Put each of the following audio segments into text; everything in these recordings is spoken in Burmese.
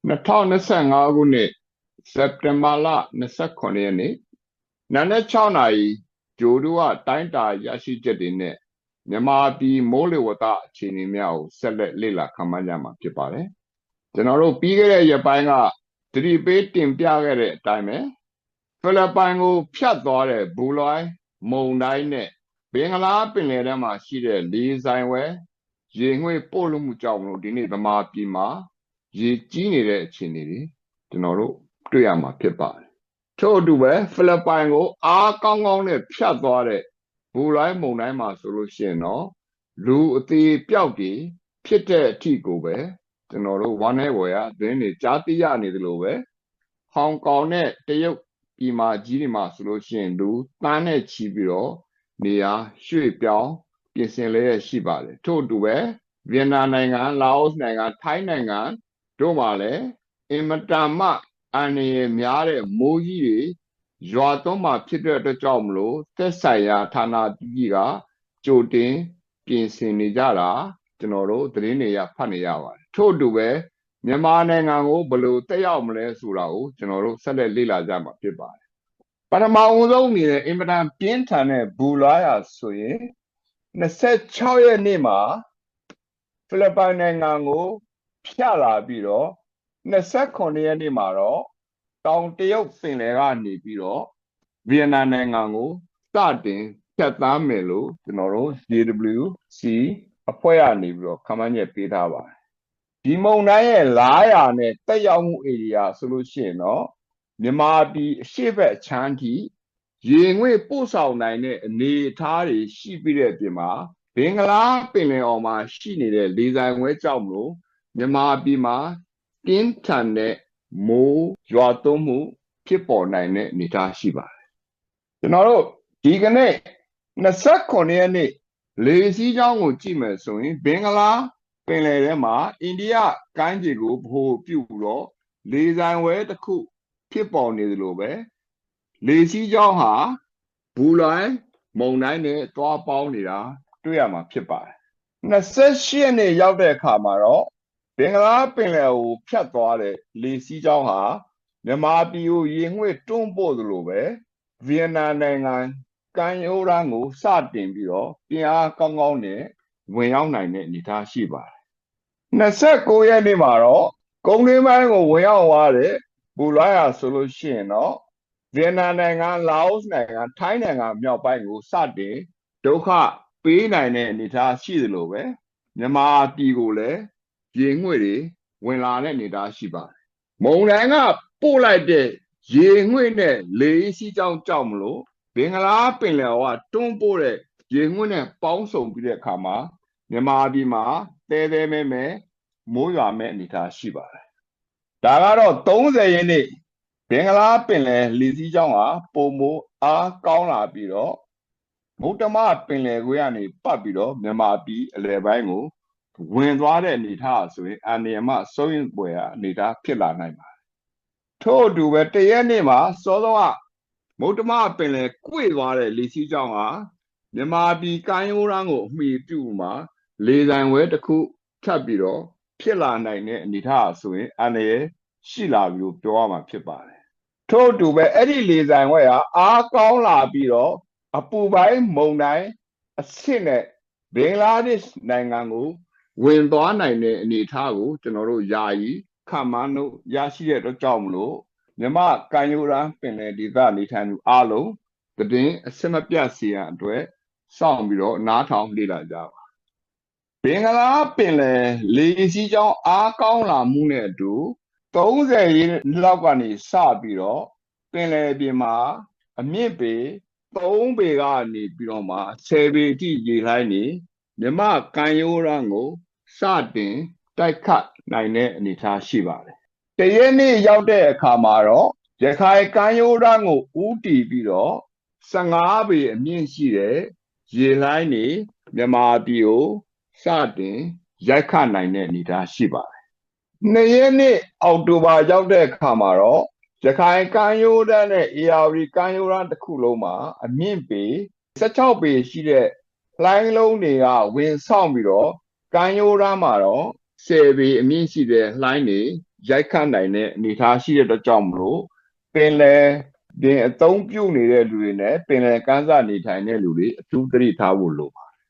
2025 ခုနှစ်စက်တင်ဘာလ29 ရက်နေ့နံနက် 6 နာရီဂျိုတို့ကတိုင်းတာရရှိချက်တွေနဲ့မြန်မာပြည်မိုးလေဝသအခြေအနေများကိုဆက်လက်လေ့လာခန့်မှန်းကြမှာဖြစ်ပါတယ်။ကျွန်တော်တို့ပြီးခဲ့တဲ့ရက်ပိုင်းကသတိပေးတင်ပြခဲ့တဲ့အတိုင်းပဲဖိလစ်ပိုင်ကိုဖြတ်သွားတဲ့ဘူလွိုင်းမုန်တိုင်းနဲ့ဘင်္ဂလားပင်လယ်ထဲမှာရှိတဲ့လေဆိုင်ဝဲရေငွေ့ပို့လို့မှုကြောင့်မလို့ဒီနေ့ဗမာပြည်မှာရေကြီးနေတဲ့အခြေအနေတွေကျွန်တော်တို့တွေ့ရမှာဖြစ်ပါတယ်။ထို့အတူပဲဖိလစ်ပိုင်ကိုအားကောင်းကောင်းနဲ့ဖြတ်သွားတဲ့ဘူလိုင်းမုန်တိုင်းမှာဆိုလို့ရှိရင်တော့လူအသေးပျောက်တွေဖြစ်တဲ့အထိကိုပဲကျွန်တော်တို့ဝမ်းနည်းဝယ်ရသတင်းတွေကြားသိရနေသလိုပဲဟောင်ကောင်နဲ့တရုတ်ပြည်မှာကြီးတွေမှာဆိုလို့ရှိရင်လူတန်းနဲ့ချီပြီးတော့နေရာရွှေ့ပြောင်းပြင်ဆင်လျက်ရှိပါတယ်။ထို့အတူပဲဗီယက်နမ်နိုင်ငံလာအိုနိုင်ငံထိုင်းနိုင်ငံတို့မှာလည်းအင်မတန်မှအန္တရာယ်များတဲ့မိုးကြီးတွေရွာသွန်းမှာဖြစ်တဲ့အတွက်ကြောင့်မလို့သက်ဆိုင်ရာဌာနကြီးကကြိုတင်ပြင်ဆင်နေကြတာကျွန်တော်တို့သတင်းတွေရဖတ်နေရပါတယ်ထို့အတူပဲမြန်မာနိုင်ငံကိုဘယ်လိုတက်ရောက်မလဲဆိုတာကိုကျွန်တော်တို့ဆက်လက်လေ့လာကြမှာဖြစ်ပါတယ်ပထမအဆုံးအနေနဲ့အင်မတန်ပြင်းထန်တဲ့ဘူလာရဆိုရင်26 ရက်နေ့မှာဖိလစ်ပိုင်နိုင်ငံကိုဖြတ်လာပြီးတော့29 ရက်နေ့မှာတော့တောင်တရုတ်ပင်လယ်ကနေပြီးတော့ဗီယက်နမ်နိုင်ငံကိုစတင်ဖြတ်သန်းမယ်လို့ကျွန်တော်တို့ JWC အဖွဲ့ကနေပြီးတော့ခန့်မှန်းချက်ပေးထားပါတယ်ဒီမုန်တိုင်းရဲ့900နဲ့တက်ရောက်မှုဧရိယာဆိုလို့ရှိရင်တော့မြန်မာပြည်အရှေ့ဘက်အခြမ်းထိရေငွေ့ပို့ဆောင်နိုင်တဲ့အနေအထားတွေရှိပြီးတဲ့အပြင်မှာဘင်္ဂလားပင်လယ်အော်မှာရှိနေတဲ့လေဆိုင်ဝဲကြောင့်မလို့မြန်မာပြည်မှာပြင်းထန်တဲ့မိုးရွာသွန်းမှုဖြစ်ပေါ်နိုင်တဲ့အနေအထားရှိပါတယ်ကျွန်တော်တို့ဒီကနေ့29 ရက်နေ့လေစီးကြောင်းကိုကြည့်မယ်ဆိုရင်ဘင်္ဂလားပင်လယ်ထဲမှာအိန္ဒိယကမ်းခြေကိုဗဟိုပြုတော့လေဆိုင်ဝဲတစ်ခုဖြစ်ပေါ်နေသလိုပဲလေစီးကြောင်းဟာဘူလိုင်းမုန်တိုင်းနဲ့တွားပေါင်းနေတာတွေ့ရမှာဖြစ်ပါတယ်28 ရက်နေ့ရောက်တဲ့အခါမှာတော့ဘင်္ဂလားပင်လယ်ကိုဖြတ်သွားတဲ့လေစီးကြောင်းဟာမြန်မာပြည်ကိုရေငွေ့တွန်းပို့သလိုပဲဗီယက်နမ်နိုင်ငံကမ်းရိုးတန်းကိုစတင်ပြီးတော့ပြင်းအားကောင်းကောင်းနဲ့ဝင်ရောက်နိုင်တဲ့အနေအထားရှိပါတယ်29 ရက်နေ့မှာတော့ကုန်းတွင်းပိုင်းကိုဝင်ရောက်သွားတဲ့ဘူလာယာဆိုလို့ရှိရင်တော့ဗီယက်နမ်နိုင်ငံလာအိုနိုင်ငံထိုင်းနိုင်ငံမြောက်ပိုင်းကိုစတင်ဒုက္ခပေးနိုင်တဲ့အနေအထားရှိသလိုပဲမြန်မာပြည်ကိုလည်းရေငွေ့တွေဝင်လာတဲ့အနေအထားရှိပါတယ်မုန်တိုင်းကပို့လိုက်တဲ့ရေငွေ့နဲ့လေစီးကြောင်းကြောင့်မလို့ဘင်္ဂလားပင်လယ်ကတွန်းပို့တဲ့ရေငွေ့နဲ့ပေါင်းစုံပြီးတဲ့အခါမှာမြန်မာပြည်မှာတဲမဲမိုးရွာမဲ့အနေအထားရှိပါတယ်ဒါကတော့30 ရက်နေ့ဘင်္ဂလားပင်လယ်လေစီးကြောင်းဟာပုံမိုးအားကောင်းလာပြီးတော့မုတ္တမပင်လယ်ကွေ့ကနေပတ်ပြီးတော့မြန်မာပြည်အလယ်ပိုင်းကိုဝင်သွားတဲ့အနေအထားဆိုရင်အန္တရာယ်မှစိုးရိမ်ဖွယ်အနေအထားဖြစ်လာနိုင်ပါတယ်ထို့အတူပဲတရက်နေ့မှာစောစောကမုတ္တမပင်လယ်ကွေ့သွားတဲ့လေစီးကြောင်းဟာမြန်မာပြည်ကမ်းရိုးတန်းကိုအမိပြုမှာလေဆိုင်ဝဲတစ်ခုထပ်ပြီးတော့ဖြစ်လာနိုင်တဲ့အနေအထားဆိုရင်အန္တရာယ်ရှိလာပြီလို့ပြောရမှာဖြစ်ပါတယ်ထို့အတူပဲအဲ့ဒီလေဆိုင်ဝဲဟာအားကောင်းလာပြီးတော့အပူပိုင်းမုန်တိုင်းအဆင့်နဲ့ဘင်္ဂလားဒေ့ရှ်နိုင်ငံကိုဝင်သွားနိုင်တဲ့အနေအထားကိုကျွန်တော်တို့ယာယီခန့်မှန်းလို့ရရှိတဲ့အတွက်ကြောင့်မလို့မြမကမ်းရိုးတန်းပင်လယ်ဒေသနေထိုင်သူအားလုံးသတင်းအစစ်မပြတ်စီရန်အတွက်စောင့်ပြီးတော့နားထောင်လေ့လာကြပါဘင်္ဂလားပင်လယ်လေစီးကြောင်းအားကောင်းလာမှုနဲ့အတူ30 ရက်လောက်ကနေစပြီးတော့ပင်လယ်ပြင်မှာအမြင့်ပေ3 ပေကနေပြီးတော့မှ10 ပေအထိရေလှိုင်းနေမြမကမ်းရိုးတန်းကိုစတင်တိုက်ခတ်နိုင်တဲ့အနေအထားရှိပါတယ်တရက်နေ့ရောက်တဲ့အခါမှာတော့ရခိုင်ကမ်းရိုးတန်းကိုဦးတည်ပြီးတော့15 ပေအမြင့်ရှိတဲ့ရေလှိုင်းနေမြန်မာပြည်ကိုစတင်ရိုက်ခတ်နိုင်တဲ့အနေအထားရှိပါတယ်2 ရက်နေ့အောက်တိုဘာရောက်တဲ့အခါမှာတော့ရခိုင်ကမ်းရိုးတန်းနဲ့အေရဝတီကမ်းရိုးတန်းတစ်ခုလုံးမှာအမြင့်ပေ16 ပေရှိတဲ့လှိုင်းလုံးတွေကဝင်ဆောင်ပြီးတော့ကမ်းရိုးတန်းမှာတော့10 ပေအမြင့်ရှိတဲ့လှိုင်းတွေ ရိုက်ခတ်နိုင်တဲ့အနေအထားရှိတဲ့အတွက်ကြောင့်မလို့ပင်လယ်ပြင်အသုံးပြုနေတဲ့လူတွေနဲ့ပင်လယ်ကမ်းစပ်နေထိုင်တဲ့လူတွေအထူးသတိထားဖို့လိုပါတယ်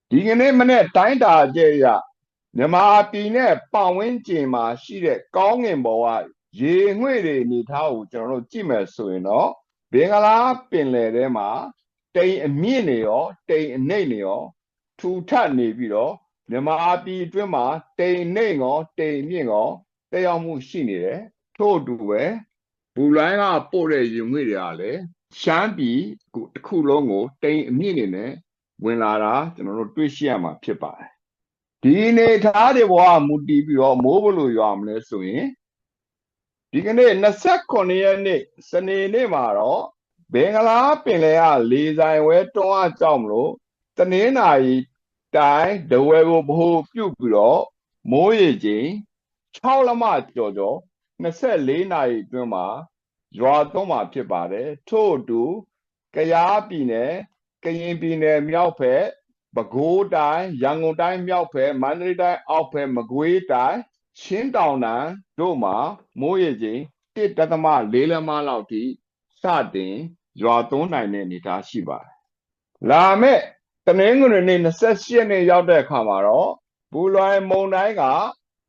ဒီကနေ့မနေ့တိုင်းတာအကျရမြန်မာပြည်နဲ့ပတ်ဝန်းကျင်မှာရှိတဲ့ကောင်းငင်ဘောကရေငွေ့တွေအနေထားကိုကျွန်တော်တို့ကြည့်မယ်ဆိုရင်တော့ဘင်္ဂလားပင်လယ်ထဲမှာတိမ်အမြင့်နေရောတိမ်အနှိမ့်နေရောထူထပ်နေပြီးတော့မြန်မာပြည်အတွင်းမှာတိမ်နှိမ့်ရောတိမ်မြင့်ရောတက်ရောက်မှုရှိနေတယ်ထို့အတူပဲဘူလိုင်းကပို့တဲ့ရေငွေ့တွေကလည်းရှမ်းပြည်တစ်ခုလုံးကိုတိမ်အမြင့်နေနဲ့ဝင်လာတာကျွန်တော်တို့တွေ့ရှိရမှာဖြစ်ပါတယ်ဒီအနေထားတွေဘောကမူတည်ပြီးတော့မိုးဘလို့ရွာမလဲဆိုရင်ဒီကနေ့29ရက်နေ့စနေနေ့မှာတော့ဘင်္ဂလားပင်လယ်ကလေဆိုင်ဝဲတွန်းအားကြောင့်မလို့တနင်္လာရီတိုင်းဒဝဲကိုဘိုးပြုတ်ပြီးတော့မိုးရေချိန်6လက်မကျော်24နာရီအတွင်းမှာရွာသွန်းမှာဖြစ်ပါတယ်ထို့အတူကယားပြည်နယ်ကရင်ပြည်နယ်မြောက်ဘက်ပဲခူးတိုင်းရန်ကုန်တိုင်းမြောက်ဘက်မန္တလေးတိုင်းအောက်ဘက်မကွေးတိုင်းချင်းတောင်တန်းတို့မှာမိုးရေချိန်1.4 လက်မလောက်ထိစတင်ရွာသွန်းနိုင်တဲ့အနေအထားရှိပါတယ်လာမယ့်တနင်္ဂနွေနေ့28ရက်နေ့ရောက်တဲ့အခါမှာတော့ဘူလွိုင်မုန်တိုင်းက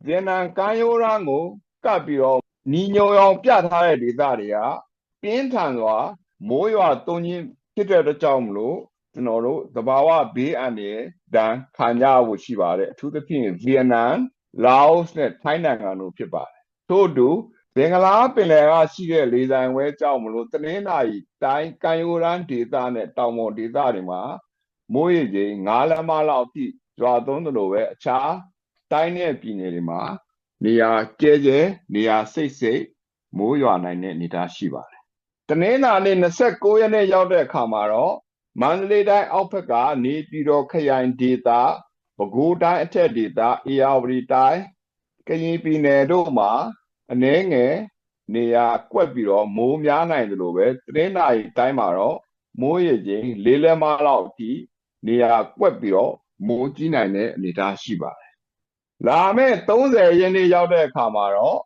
ဗီယက်နမ်ကမ်းရိုးတန်းကိုကပ်ပြီးတော့ညီညွတ်အောင်ပြထားတဲ့ဒေသတွေကပြင်းထန်စွာမိုးရွာသွန်းခြင်းဖြစ်တဲ့အတွက်ကြောင့်မလို့ကျွန်တော်တို့သဘာဝဘေးအန္တရာယ်ဒဏ်ခံကြရဖို့ရှိပါတယ်အထူးသဖြင့်ဗီယက်နမ်လာအိုနဲ့ထိုင်းနိုင်ငံတို့ဖြစ်ပါတယ်ထို့အတူဘင်္ဂလားပင်လယ်ကရှိတဲ့လေဆိုင်ဝဲကြောင့်မလို့တနင်္လာရီတိုင်းကမ်းရိုးတန်းဒေသနဲ့တောင်ပေါ်ဒေသတွေမှာမိုးရေချိန်9လက်မလောက်အထိရွာသွန်းသလိုပဲအခြားတိုင်းနဲ့ပြည်နယ်တွေမှာနေရာကျဲကျဲနေရာစိတ်စိတ်မိုးရွာနိုင်တဲ့အနေအထားရှိပါတယ်တနင်္လာနေ့29ရက်နေ့ရောက်တဲ့အခါမှာတော့မန္တလေးတိုင်းအောက်ဘက်ကနေပြည်တော်ခရိုင်ဒေသပဲခူးတိုင်းအထက်ဒေသအေရဝတီတိုင်းကရင်ပြည်နယ်တို့မှာအနည်းငယ်နေရာကွက်ပြီးတော့မိုးများနိုင်တယ်လို့ပဲတနင်္လာရီတိုင်းမှာတော့မိုးရေချိန်4လက်မလောက်အထိနေရာကွက်ပြီးတော့မိုးကြီးနိုင်တဲ့အနေအထားရှိပါတယ်လာမယ့်30ရက်နေ့ရောက်တဲ့အခါမှာတော့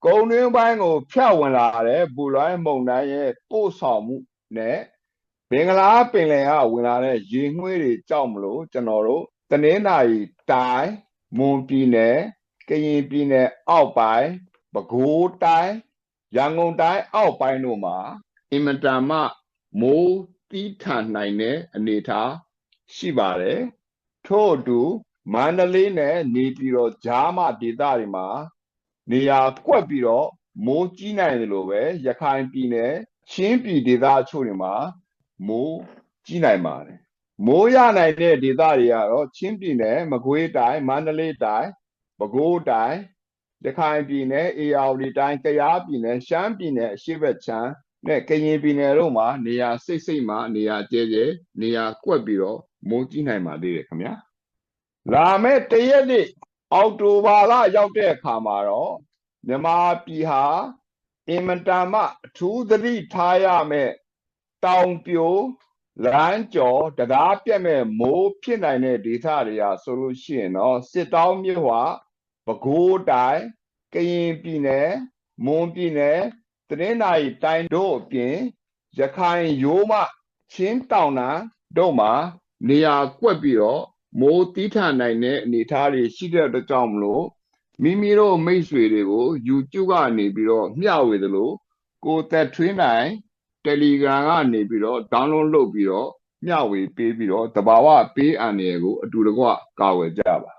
ကုန်းတွင်းပိုင်းကိုဖြတ်ဝင်လာတဲ့ဘူလွိုင်းမုန်တိုင်းရဲ့ပို့ဆောင်မှုနဲ့ဘင်္ဂလားပင်လယ်ကဝင်လာတဲ့ရေငွေ့တွေကြောင့်မလို့ကျွန်တော်တို့တနင်္လာရီတိုင်းမွန်ပြည်နယ်ကရင်ပြည်နယ်အောက်ပိုင်းပဲခူးတိုင်းရန်ကုန်တိုင်းအောက်ပိုင်းတို့မှာအင်မတန်မှမိုးတီးထန်နိုင်တဲ့အနေအထားရှိပါတယ်ထို့အတူမန္တလေးနဲ့နေပြည်တော်ကြားမှဒေသတွေမှာနေရာကွက်ပြီးတော့မိုးကြီးနိုင်တယ်လို့ပဲရခိုင်ပြည်နယ်ချင်းပြည်ဒေသအချို့တွေမှာမိုးကြီးနိုင်ပါတယ်မိုးရနိုင်တဲ့ဒေသတွေကတော့ချင်းပြည်နယ်မကွေးတိုင်းမန္တလေးတိုင်းပဲခူးတိုင်းရခိုင်ပြည်နယ်အေရဝတီတိုင်းကယားပြည်နယ်ရှမ်းပြည်နယ်အရှေ့ဘက်ခြမ်းနဲ့ကရင်ပြည်နယ်တို့မှာနေရာစိတ်စိတ်မှာနေရာကျဲကျဲနေရာကွက်ပြီးတော့မိုးကြီးနိုင်ပါသေးတယ်ခင်ဗျာလာမယ့်တရက်နေ့အောက်တိုဘာလရောက်တဲ့အခါမှာတော့မြန်မာပြည်ဟာအင်မတန်မှအထူးသတိထားရမယ့်တောင်ပြိုလမ်းကျော်တရားပြတ်မဲ့မိုးဖြစ်နိုင်တဲ့ဒေသတွေဟာဆိုလို့ရှိရင်တော့စစ်တောင်းမြို့ဟာပဲခူးတိုင်းကရင်ပြည်နယ်မွန်ပြည်နယ်တနင်္သာရီတိုင်းတို့အပြင်ရခိုင်ရိုးမချင်းတောင်တန်းတို့မှာနေရာကွက်ပြီးတော့မိုးတီးထန်နိုင်တဲ့အနေအထားတွေရှိတဲ့အတွက်ကြောင့်မလို့မိမိတို့မိတ်ဆွေတွေကို YouTube ကနေပြီးတော့မျှဝေသလိုကိုသက်ထွေးနိုင် Telegram ကနေပြီးတော့ download လုပ်ပြီးတော့မျှဝေပေးပြီးတော့တဘာဝပေးအန္တရာယ်ကိုအတူတကွကာဝယ်ကြပါ